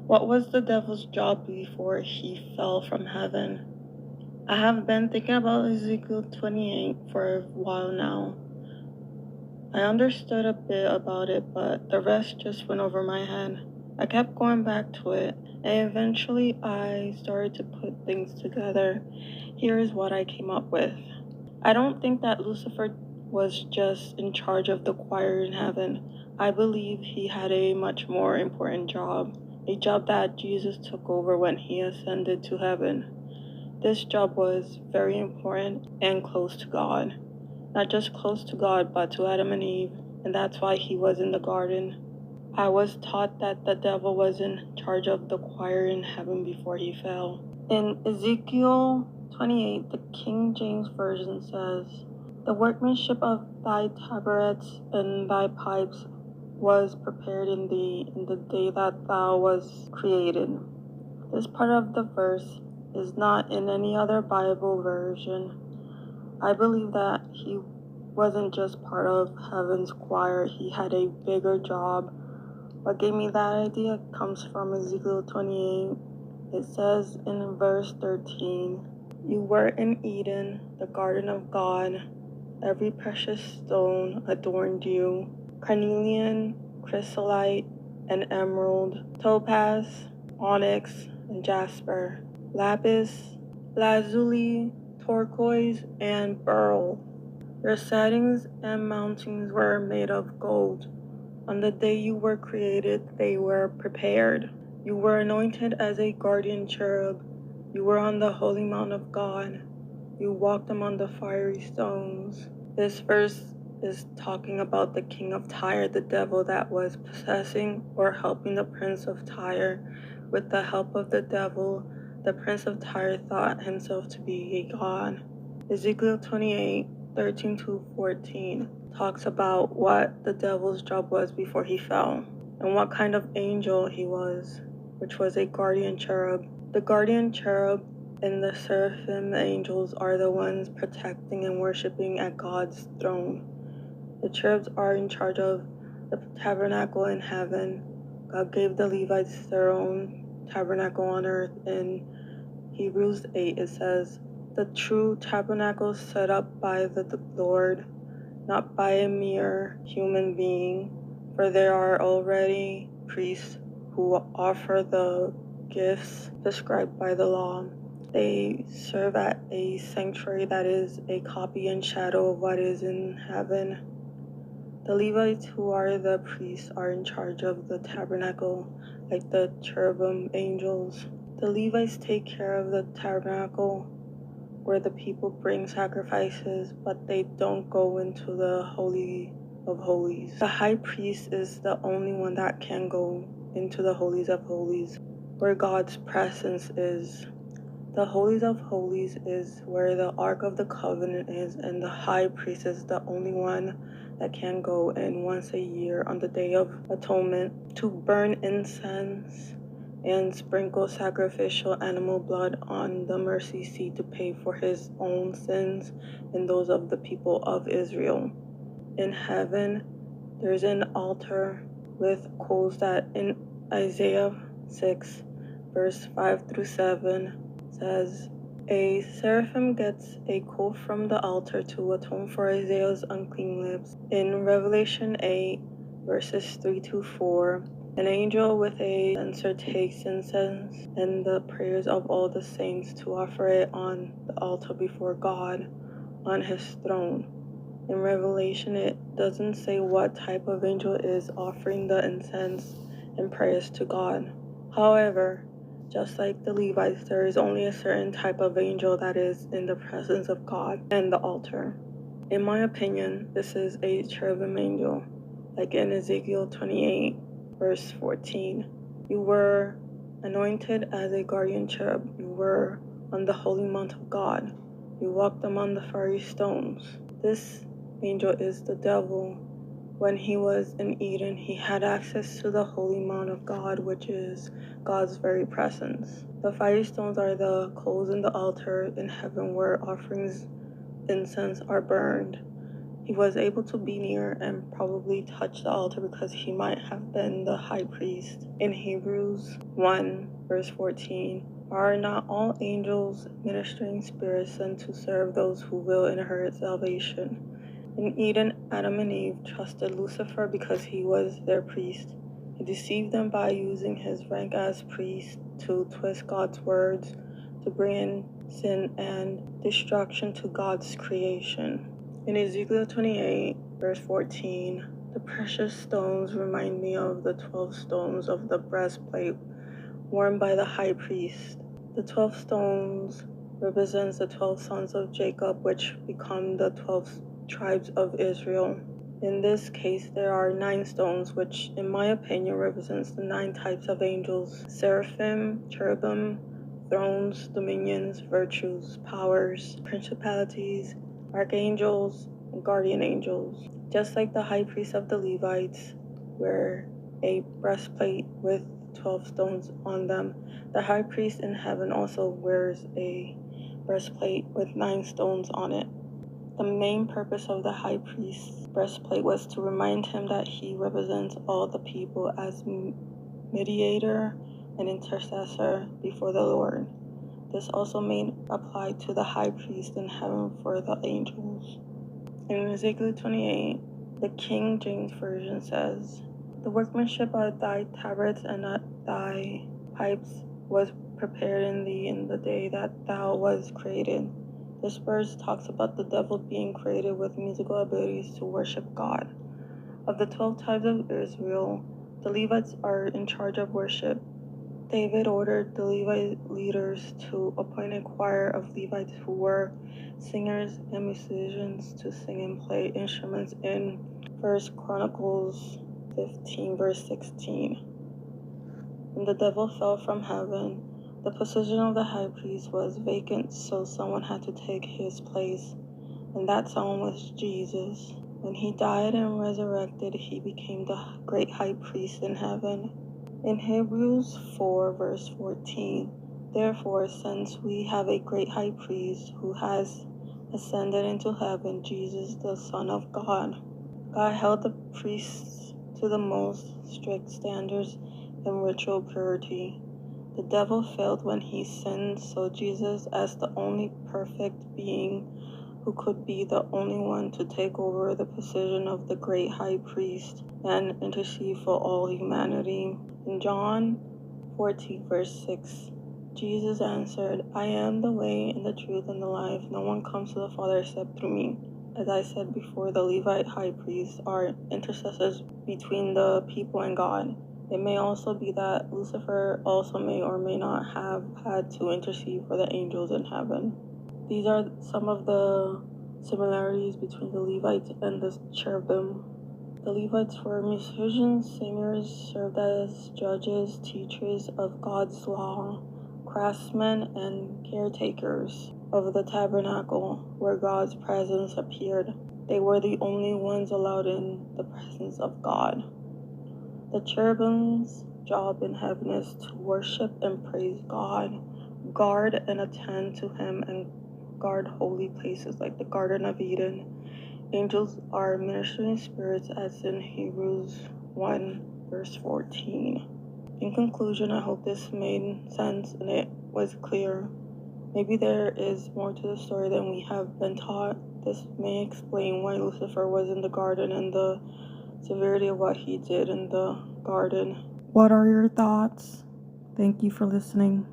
What was the devil's job before he fell from heaven? I have been thinking about Ezekiel 28 for a while now. I understood a bit about it, but the rest just went over my head. I kept going back to it, and eventually I started to put things together. Here is what I came up with. I don't think that Lucifer was just in charge of the choir in heaven. I believe he had a much more important job, a job that Jesus took over when he ascended to heaven. This job was very important and close to God. Not just close to God, but to Adam and Eve, and that's why he was in the garden. I was taught that the devil was in charge of the choir in heaven before he fell. In Ezekiel 28, the King James Version says, "The workmanship of thy tabrets and thy pipes was prepared in thee in the day that thou was created." This part of the verse is not in any other Bible version. I believe that he wasn't just part of heaven's choir, he had a bigger job. What gave me that idea comes from Ezekiel 28. It says in verse 13, "You were in Eden, the garden of God. Every precious stone adorned you, carnelian, chrysolite, and emerald, topaz, onyx, and jasper, lapis, lazuli, turquoise, and beryl. Your settings and mountings were made of gold. On the day you were created, they were prepared. You were anointed as a guardian cherub. You were on the holy mount of God. You walked among the fiery stones." This verse is talking about the king of Tyre, the devil that was possessing or helping the prince of Tyre. With the help of the devil, the prince of Tyre thought himself to be a god. Ezekiel 28:13-14 talks about what the devil's job was before he fell and what kind of angel he was, which was a guardian cherub. The guardian cherub and the seraphim angels are the ones protecting and worshiping at God's throne. The cherubs are in charge of the tabernacle in heaven. God gave the Levites their own tabernacle on earth. In Hebrews 8 it says, "The true tabernacle set up by the Lord, not by a mere human being, for there are already priests who offer the gifts prescribed by the law. They serve at a sanctuary that is a copy and shadow of what is in heaven." The Levites, who are the priests, are in charge of the tabernacle, like the cherubim angels. The Levites take care of the tabernacle where the people bring sacrifices, but they don't go into the Holy of Holies. The high priest is the only one that can go into the Holies of Holies, where God's presence is. The Holies of Holies is where the Ark of the Covenant is, and the high priest is the only one that can go in once a year on the Day of Atonement to burn incense and sprinkle sacrificial animal blood on the mercy seat to pay for his own sins and those of the people of Israel. In heaven, there's an altar with coals that in Isaiah 6, verse 5-7 says, "A seraphim gets a coal from the altar to atone for Isaiah's unclean lips." In Revelation 8, verses 3-4, an angel with a censer takes incense and the prayers of all the saints to offer it on the altar before God on his throne. In Revelation, it doesn't say what type of angel is offering the incense and prayers to God. However, just like the Levites, there is only a certain type of angel that is in the presence of God and the altar. In my opinion, this is a cherubim angel, like in Ezekiel 28, verse 14. You were anointed as a guardian cherub. You were on the holy mount of God. You walked among the fiery stones. This angel is the devil. When he was in Eden, he had access to the holy mount of God, which is God's very presence. The fiery stones are the coals in the altar in heaven where offerings, incense are burned. He was able to be near and probably touch the altar because he might have been the high priest. In Hebrews 1, verse 14, are not all angels ministering spirits sent to serve those who will inherit salvation? In Eden, Adam and Eve trusted Lucifer because he was their priest. He deceived them by using his rank as priest to twist God's words to bring in sin and destruction to God's creation. In Ezekiel 28, verse 14, the precious stones remind me of the 12 stones of the breastplate worn by the high priest. The 12 stones represents the 12 sons of Jacob, which become the 12 tribes of Israel. In this case, there are 9 stones, which in my opinion represents the 9 types of angels: seraphim, cherubim, thrones, dominions, virtues, powers, principalities, archangels, and guardian angels. Just like the high priest of the Levites wear a breastplate with 12 stones on them, the high priest in heaven also wears a breastplate with 9 stones on it. The main purpose of the high priest's breastplate was to remind him that he represents all the people as mediator and intercessor before the Lord. This also may apply to the high priest in heaven for the angels. In Ezekiel 28, the King James Version says, "The workmanship of thy tabrets and at thy pipes was prepared in thee in the day that thou was created." This verse talks about the devil being created with musical abilities to worship God. Of the 12 tribes of Israel, the Levites are in charge of worship. David ordered the Levite leaders to appoint a choir of Levites who were singers and musicians to sing and play instruments in 1 Chronicles 15, verse 16. When the devil fell from heaven, the position of the high priest was vacant, so someone had to take his place, and that someone was Jesus. When he died and resurrected, he became the great high priest in heaven. In Hebrews 4, verse 14, "Therefore, since we have a great high priest who has ascended into heaven, Jesus, the Son of God." God held the priests to the most strict standards in ritual purity. The devil failed when he sinned, so Jesus, as the only perfect being who could be the only one to take over the position of the great high priest and intercede for all humanity. In John 14, verse 6, Jesus answered, "I am the way and the truth and the life. No one comes to the Father except through me." As I said before, the Levite high priests are intercessors between the people and God. It may also be that Lucifer also may or may not have had to intercede for the angels in heaven. These are some of the similarities between the Levites and the cherubim. The Levites were musicians, singers, served as judges, teachers of God's law, craftsmen, and caretakers of the tabernacle where God's presence appeared. They were the only ones allowed in the presence of God. The cherubim's job in heaven is to worship and praise God, guard and attend to Him, and guard holy places like the Garden of Eden. Angels are ministering spirits, as in Hebrews 1, verse 14. In conclusion, I hope this made sense and it was clear. Maybe there is more to the story than we have been taught. This may explain why Lucifer was in the garden and the severity of what he did in the garden. What are your thoughts? Thank you for listening.